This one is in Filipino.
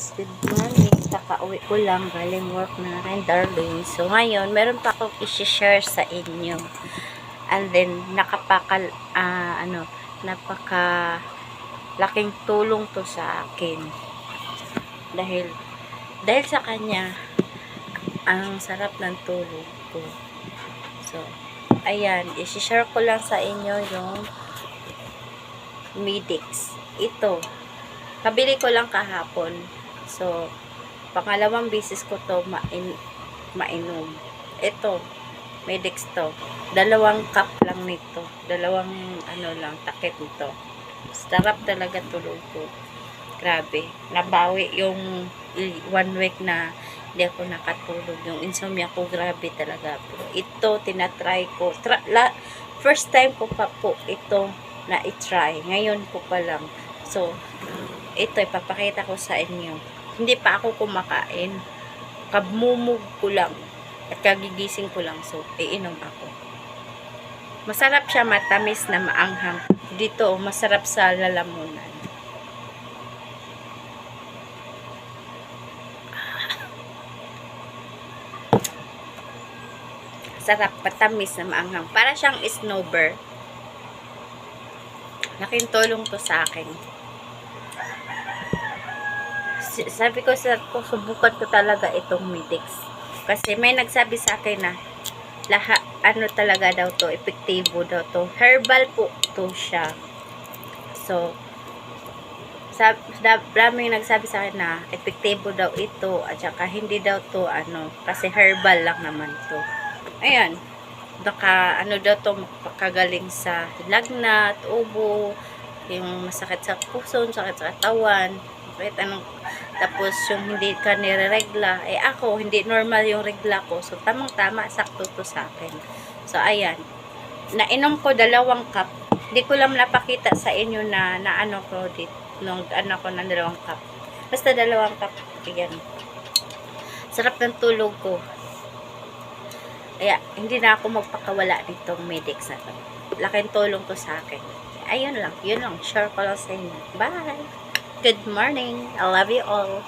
Good morning. Kakauwi ko lang galing work na rin, darling. So, ngayon, meron pa akong i-share sa inyo. And then, napaka laking tulong to sa akin. Dahil sa kanya, ang sarap ng tulog ko. So, ayan, i-share ko lang sa inyo yung Medix. Ito, kabili ko lang kahapon. So, pangalawang beses ko to mainom. Ito, Medix to. 2 cup lang nito. 2 takip nito. Sarap talaga tulog ko. Grabe. Nabawi yung 1 week na hindi ako nakatulog. Yung insomnia ko, grabe talaga. Pero ito, tinatry ko. First time ko pa po ito na i-try. Ngayon ko pa lang. So, ito, ipapakita ko sa inyo. Hindi pa ako kumakain. Kabmumug ko lang. At kagigising ko lang. So, iinom ako. Masarap siya, matamis na maanghang. Dito, masarap sa lalamunan. Sarap, patamis na maanghang. Para siyang snowbird. Laking tulong to sa akin. Sabi ko subukan ko talaga itong Medix. Kasi may nagsabi sa akin na talaga daw to, epektibo daw to. Herbal po to siya. So, daming nagsabi sa akin na epektibo daw ito at saka hindi daw to kasi herbal lang naman to. Ayan. Daw to makagaling sa lagnat, ubo, yung masakit sa puso, sakit sa katawan, tapos yung hindi ka nireregla, ako, hindi normal yung regla ko, so tamang-tama, sakto to sa akin. So, ayan, nainom ko 2 cup, hindi ko lang napakita sa inyo na ko dito, nung ko ng 2 cup, basta 2 cup, ayan, sarap ng tulog ko. Kaya, hindi na ako magpakawala nitong Medix na to. Laking tulong to sa akin. Ayun lang, yun lang, share ko lang sa inyo. Bye! Good morning. I love you all.